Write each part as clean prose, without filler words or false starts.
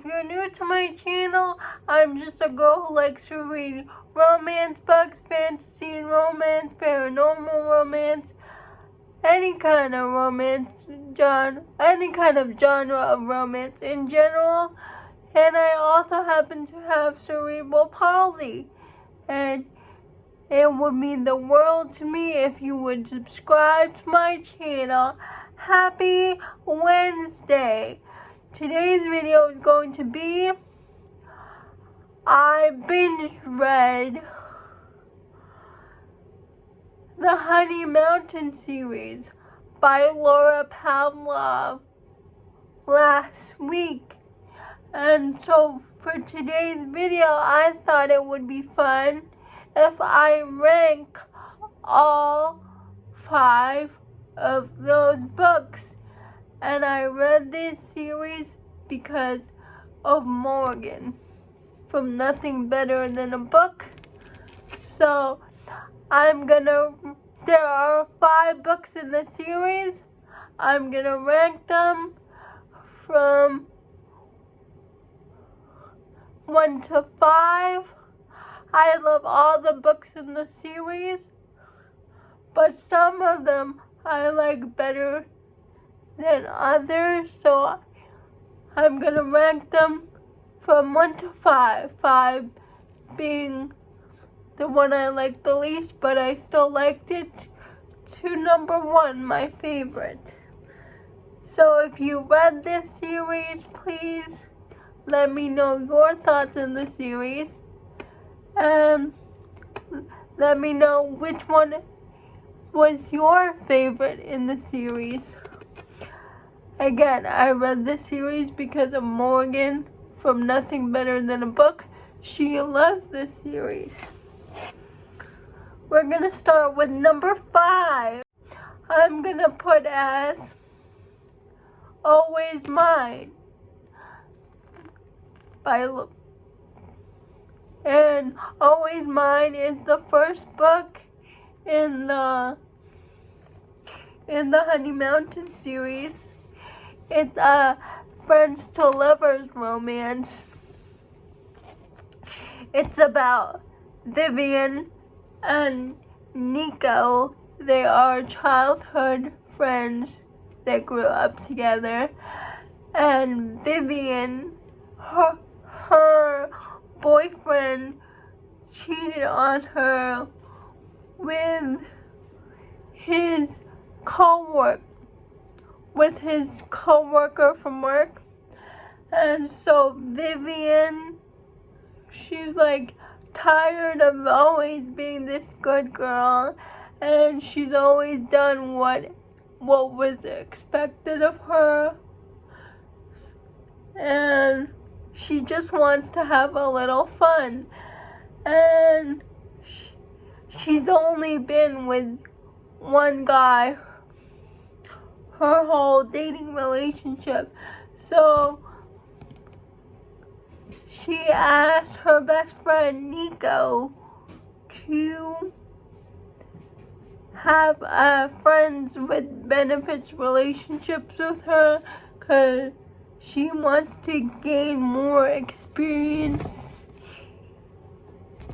you're new to my channel, I'm just a girl who likes to read romance books, fantasy and romance, paranormal romance, any kind of romance genre, any kind of genre of romance in general. And I also happen to have cerebral palsy. And it would mean the world to me if you would subscribe to my channel. Happy Wednesday! Today's video is going to be, I binge read the Honey Mountain series by Laura Pavlov last week. And so for today's video, I thought it would be fun if I rank all 5 of those books. And I read this series because of Morgan from Nothing Better Than a Book. So there are 5 books in the series. I'm gonna rank them from 1 to 5. I love all the books in the series, but some of them I like better than others, so I'm gonna rank them from 1 to 5. 5 being the one I like the least, but I still liked it, to number 1, my favorite. So if you read this series, please let me know your thoughts in the series, and let me know which one was your favorite in the series. Again, I read this series because of Morgan from Nothing Better Than a Book. She loves this series. We're gonna start with number 5. I'm gonna put as Always Mine and Always Mine is the first book in the Honey Mountain series. It's a friends to lovers romance. It's about Vivian and Nico. They are childhood friends that grew up together. And Vivian, her boyfriend cheated on her with his co-worker from work. And so Vivian, she's like tired of always being this good girl, and she's always done what was expected of her, and she just wants to have a little fun. And she's only been with one guy her whole dating relationship. So she asked her best friend Nico to have friends with benefits relationships with her, because she wants to gain more experience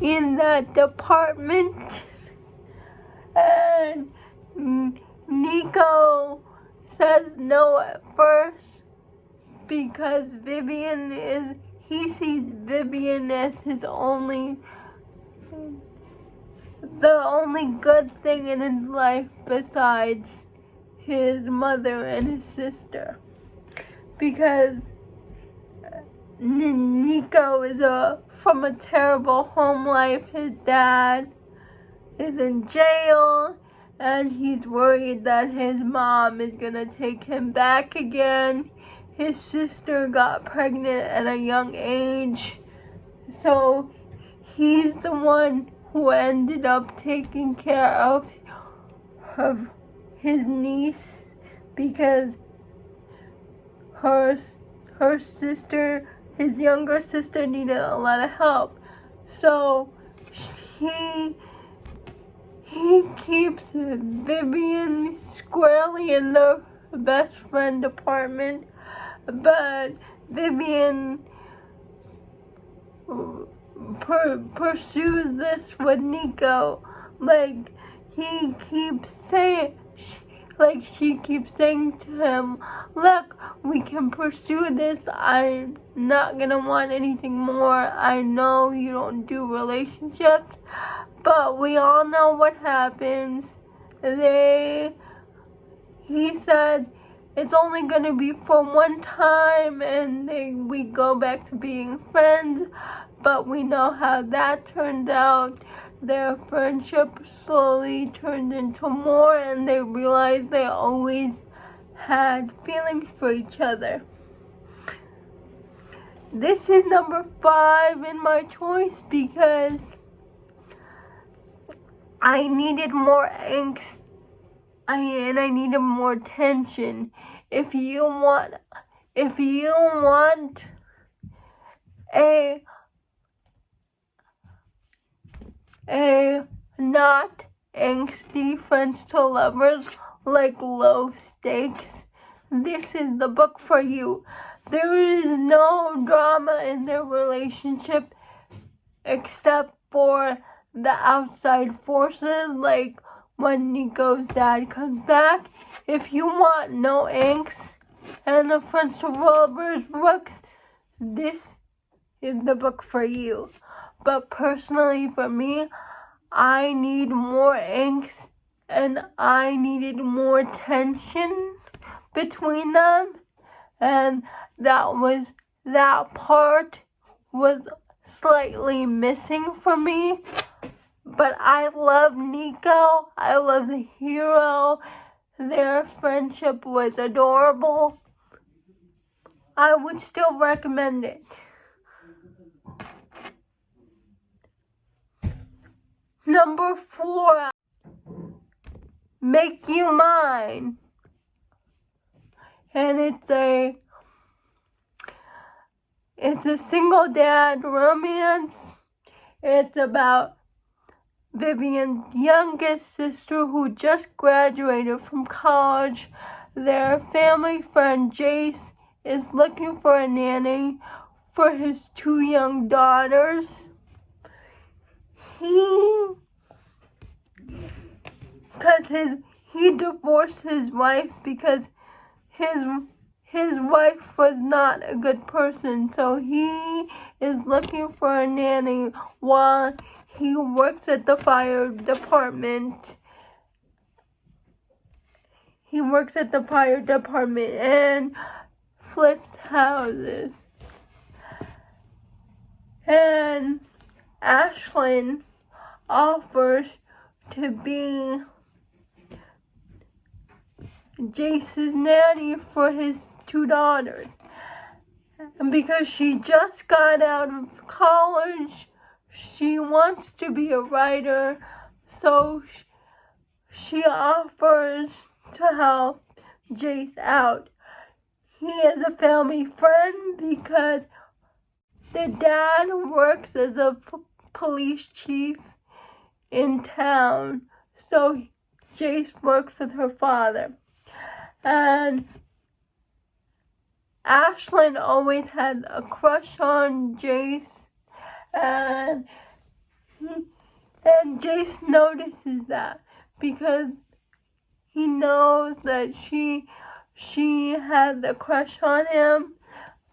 in that department. And Nico says no at first because he sees Vivian as the only good thing in his life besides his mother and his sister. Because Nico is from a terrible home life. His dad is in jail, and he's worried that his mom is gonna take him back again. His sister got pregnant at a young age, so he's the one who ended up taking care of his niece, because her sister, his younger sister, needed a lot of help. So he keeps Vivian squarely in the best friend department, but Vivian pursues this with Nico. Like, he keeps saying, like, she keeps saying to him, look, we can pursue this. I'm not gonna want anything more. I know you don't do relationships, but we all know what happens. He said it's only gonna be for one time, and we go back to being friends, but we know how that turned out. Their friendship slowly turned into more, and they realized they always had feelings for each other. This is number 5 in my choice because I needed more angst and I needed more tension. If you want a not angsty friends to lovers, like low stakes, this is the book for you. There is no drama in their relationship except for the outside forces, like when Nico's dad comes back. If you want no angst and a friends to lovers books, this is the book for you. But personally for me, I need more angst and I needed more tension between them, and that part was slightly missing for me. But I love Nico. I love the hero. Their friendship was adorable. I would still recommend it. Number 4, Make You Mine. And it's a single dad romance. It's about Vivian's youngest sister who just graduated from college. Their family friend Jace is looking for a nanny for his 2 young daughters. He divorced his wife because his wife was not a good person, so he is looking for a nanny while he works at the fire department. He works at the fire department and flips houses. And Ashlyn offers to be Jace's nanny for his 2 daughters. And because she just got out of college, she wants to be a writer, so she offers to help Jace out. He is a family friend because the dad works as a police chief in town, so Jace works with her father. And Ashlyn always had a crush on Jace, and Jace notices that because he knows that she had a crush on him.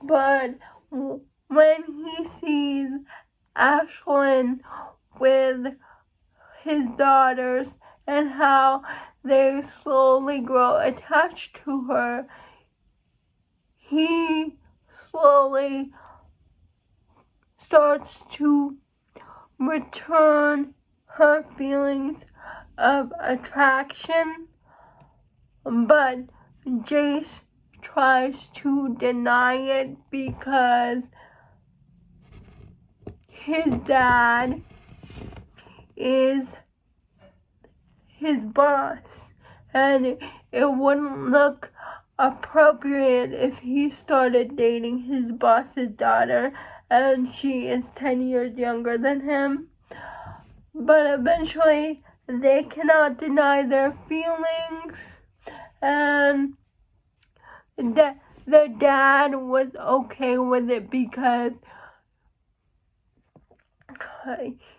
But when he sees Ashlyn with his daughters and how they slowly grow attached to her, he slowly starts to return her feelings of attraction. But Jace tries to deny it because his dad is his boss, and it wouldn't look appropriate if he started dating his boss's daughter, and she is 10 years younger than him. But eventually they cannot deny their feelings, and their dad was okay with it because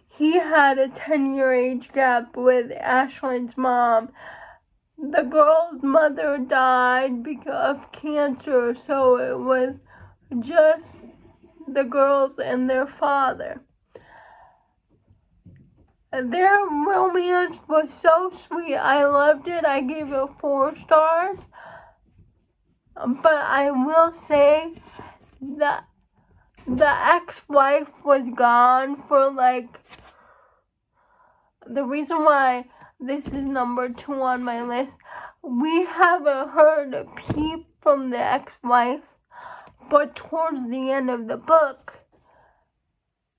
he had a 10-year age gap with Ashlyn's mom. The girl's mother died because of cancer, so it was just the girls and their father. Their romance was so sweet. I loved it. I gave it 4 stars. But I will say that the ex-wife was gone for the reason why this is number 2 on my list. We haven't heard a peep from the ex-wife, but towards the end of the book,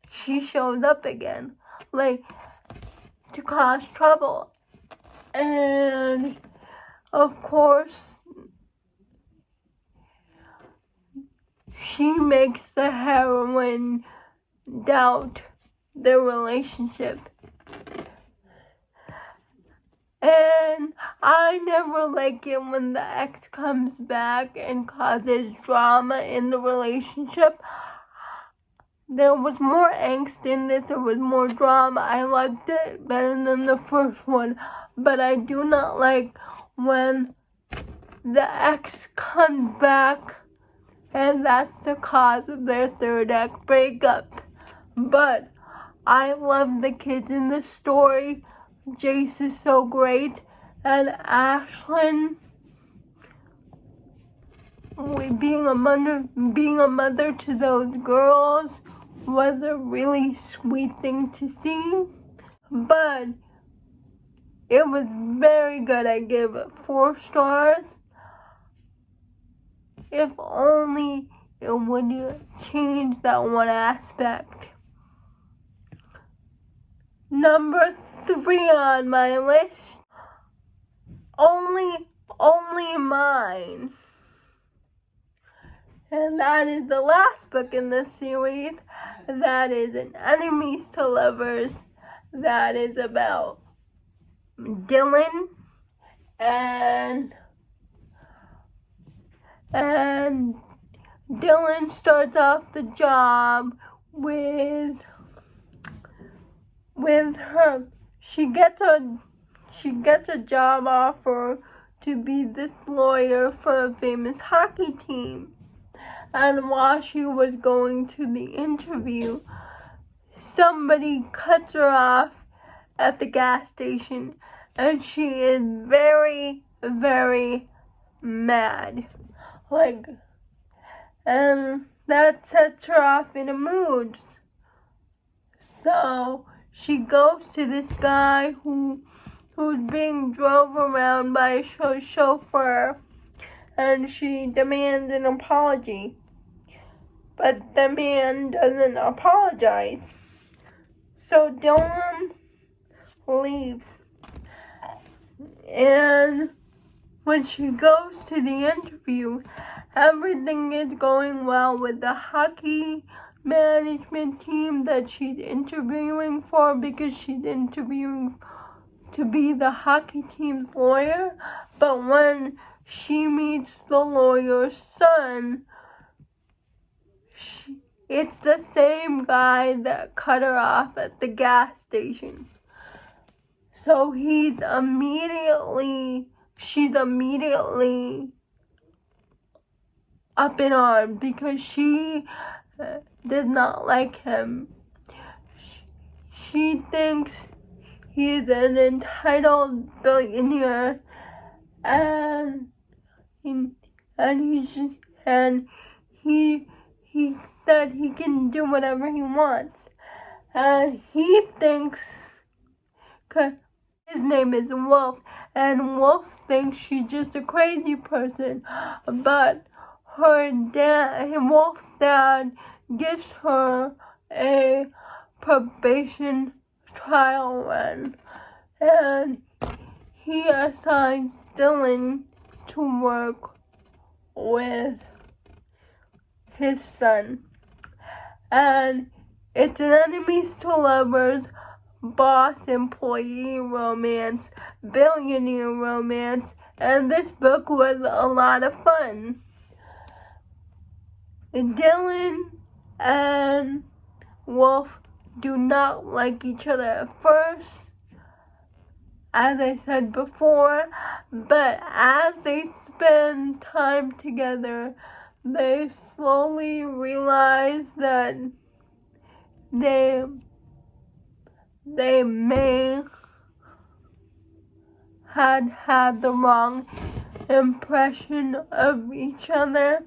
she shows up again, to cause trouble. And of course, she makes the heroine doubt their relationship. And I never like it when the ex comes back and causes drama in the relationship. There was more angst in this, there was more drama. I liked it better than the first one. But I do not like when the ex comes back and that's the cause of their third act breakup. But I love the kids in the story. Jace is so great, and Ashlyn, being a mother to those girls was a really sweet thing to see. But it was very good. I gave it 4 stars. If only it would change that one aspect. Number 3 on my list, Only Mine. And that is the last book in the series. That is an enemies to lovers. That is about Dylan and Dylan starts off the job with her. She gets a job offer to be this lawyer for a famous hockey team. And while she was going to the interview, somebody cuts her off at the gas station, and she is very, very mad. And that sets her off in a mood. So she goes to this guy who's being drove around by a chauffeur, and she demands an apology. But the man doesn't apologize. So Dylan leaves. And when she goes to the interview, everything is going well with the hockey management team that she's interviewing for, because she's interviewing to be the hockey team's lawyer. But when she meets the lawyer's son, it's the same guy that cut her off at the gas station. So she's immediately up in arms because she did not like him. She thinks he's an entitled billionaire, and he that he can do whatever he wants. And he thinks, 'cause his name is Wolf, and Wolf thinks she's just a crazy person. But Wolf's dad gives her a probation trial run, and he assigns Dylan to work with his son. And it's an enemies to lovers, boss-employee romance, billionaire romance, and this book was a lot of fun. Dylan and Wolf do not like each other at first, as I said before, but as they spend time together, they slowly realize that they may had the wrong impression of each other.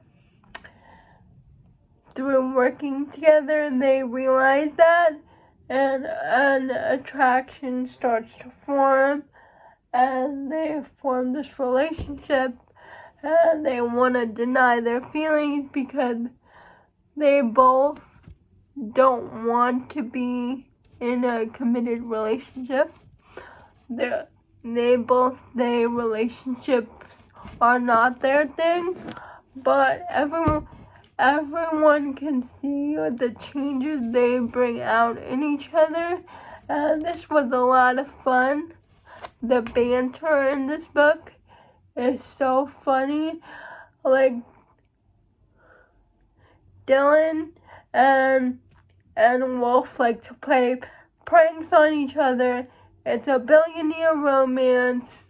Through working together, they realize that, and an attraction starts to form, and they form this relationship, and they want to deny their feelings because they both don't want to be in a committed relationship. Their relationships are not their thing, but everyone can see the changes they bring out in each other, and this was a lot of fun. The banter in this book is so funny. Like, Dylan and Wolf like to play pranks on each other. It's a billionaire romance,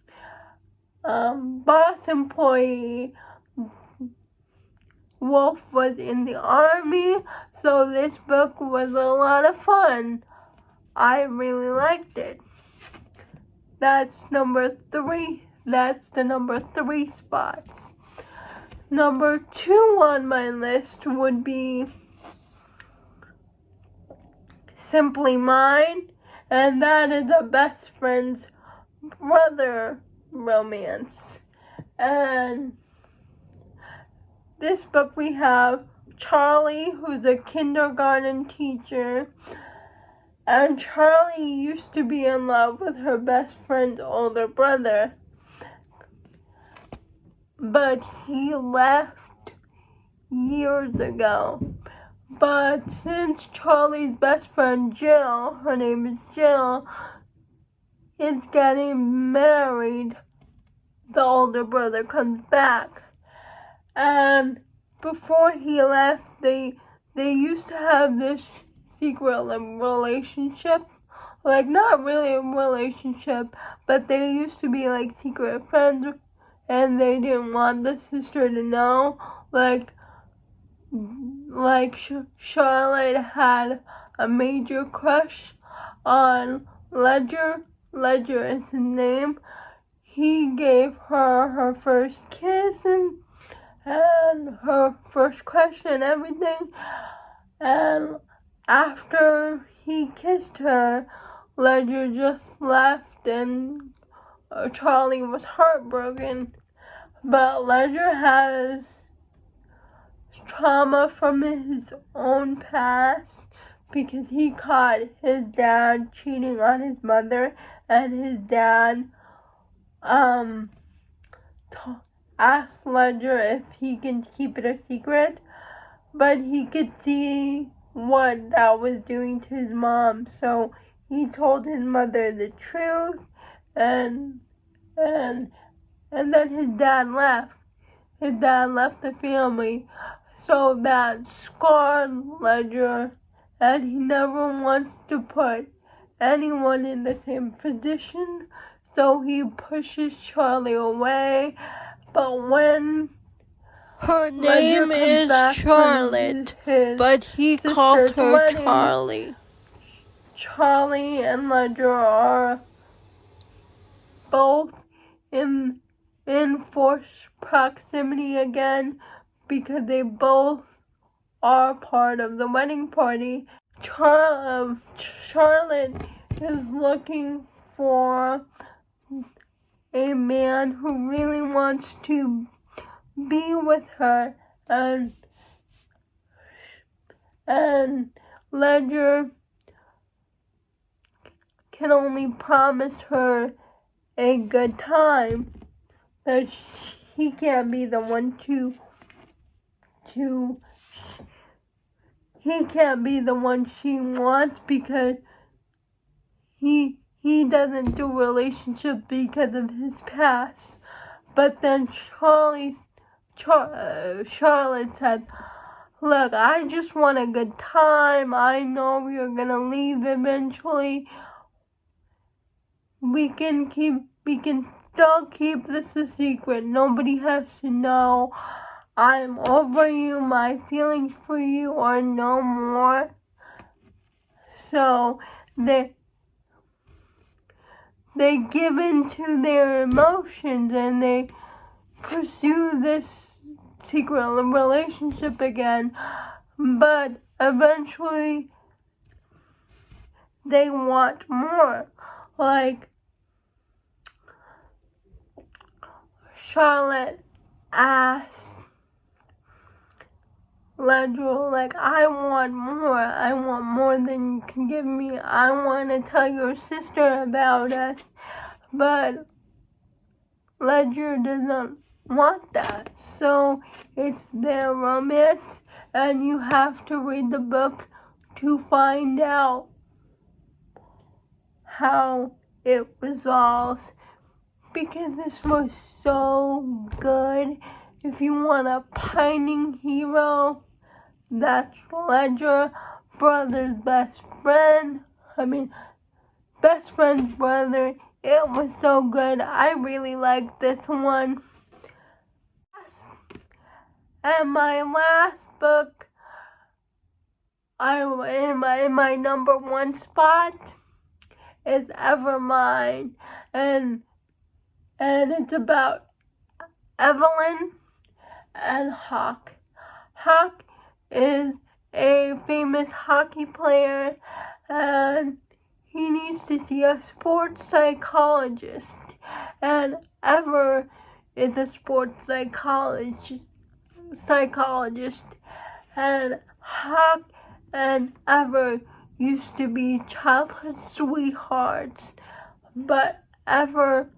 boss employee. Wolf was in the army, so this book was a lot of fun. I really liked it. That's number 3. That's the number 3 spots. Number 2 on my list would be Simply Mine, and that is a best friend's brother romance. And this book we have Charlie, who's a kindergarten teacher, and Charlie used to be in love with her best friend's older brother, but he left years ago. But since Charlie's best friend Jill, her name is Jill, is getting married, the older brother comes back. And before he left, they used to have this secret relationship. Like, not really a relationship, but they used to be like secret friends, and they didn't want the sister to know. Charlotte had a major crush on Ledger. Ledger is his name. He gave her her first kiss and her first crush and everything. And after he kissed her, Ledger just left, and Charlie was heartbroken. But Ledger has trauma from his own past because he caught his dad cheating on his mother, and his dad asked Ledger if he can keep it a secret, but he could see what that was doing to his mom, so he told his mother the truth, and then his dad left. His dad left the family, so that scarred Ledger, and he never wants to put anyone in the same position, so he pushes Charlie away. But when her name is Charlotte, but he called her Charlie. Charlie and Ledger are both in forced proximity again because they both are part of the wedding party. Charlotte is looking for a man who really wants to be with her, and Ledger can only promise her a good time, that he can't be the one he can't be the one she wants, because he doesn't do relationships because of his past. But then Charlotte said, look, I just want a good time. I know you're gonna leave eventually. We can still keep this a secret. Nobody has to know. I'm over you. My feelings for you are no more. So they give in to their emotions and they pursue this secret relationship again, but eventually they want more. Like Charlotte asked Ledger, like, I want more than you can give me. I want to tell your sister about it. But Ledger doesn't want that. So it's their romance, and you have to read the book to find out how it resolves. Because this was so good. If you want a pining hero, that's Ledger, brother's best friend. Best friend's brother. It was so good. I really liked this one. And my last book, in my number one spot is Evermine, and it's about Evelyn and Hawk. Hawk is a famous hockey player, and he needs to see a sports psychologist. And Ever is a sports psychologist. And Hawk and Ever used to be childhood sweethearts, but Ever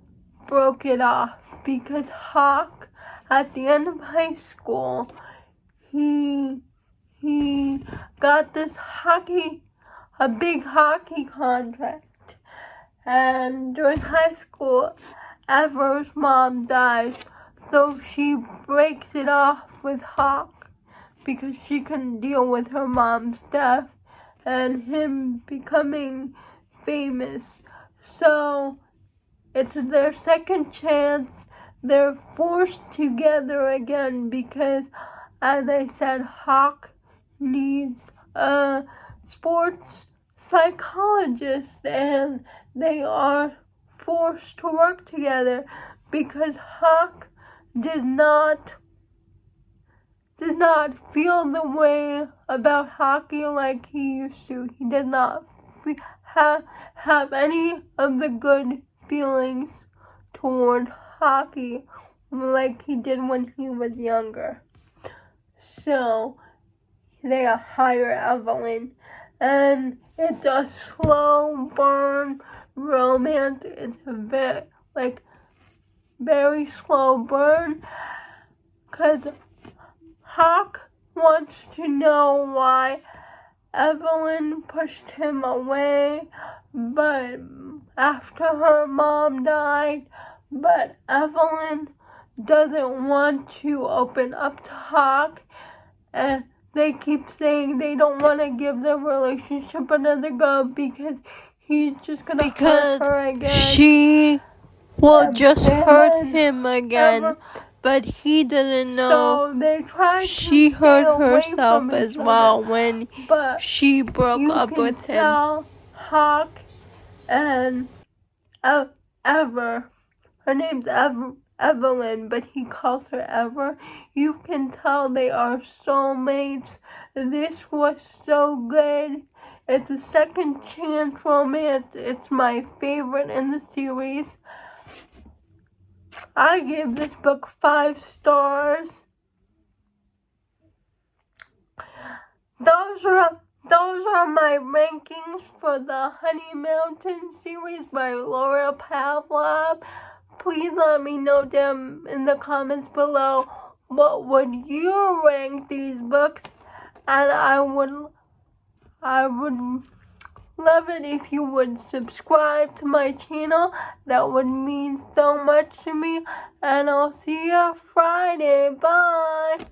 broke it off because Hawk, at the end of high school, he got this a big hockey contract. And during high school, Ever's mom dies, so she breaks it off with Hawk because she couldn't deal with her mom's death and him becoming famous. So it's their second chance. They're forced together again because, as I said, Hawk needs a sports psychologist, and they are forced to work together because Hawk does not feel the way about hockey like he used to. He does not have any of the good feelings toward hockey like he did when he was younger. So they hire Evelyn, and it's a slow burn romance. It's a very slow burn, because Hawk wants to know why Evelyn pushed him away, but after her mom died, but Evelyn doesn't want to open up to Hawk, and they keep saying they don't want to give their relationship another go because he's just gonna hurt her again. She will just hurt him again, but he doesn't know. So she hurt herself as well when she broke up with him. Tell Hawk and Ever, her name's Evelyn, but he calls her Ever. You can tell they are soulmates. This was so good. It's a second chance romance. It's my favorite in the series. I give this book 5 stars. Those are my rankings for the Honey Mountain series by Laura Pavlov. Please let me know down in the comments below what would you rank these books, and I would love it if you would subscribe to my channel. That would mean so much to me, and I'll see you Friday. Bye.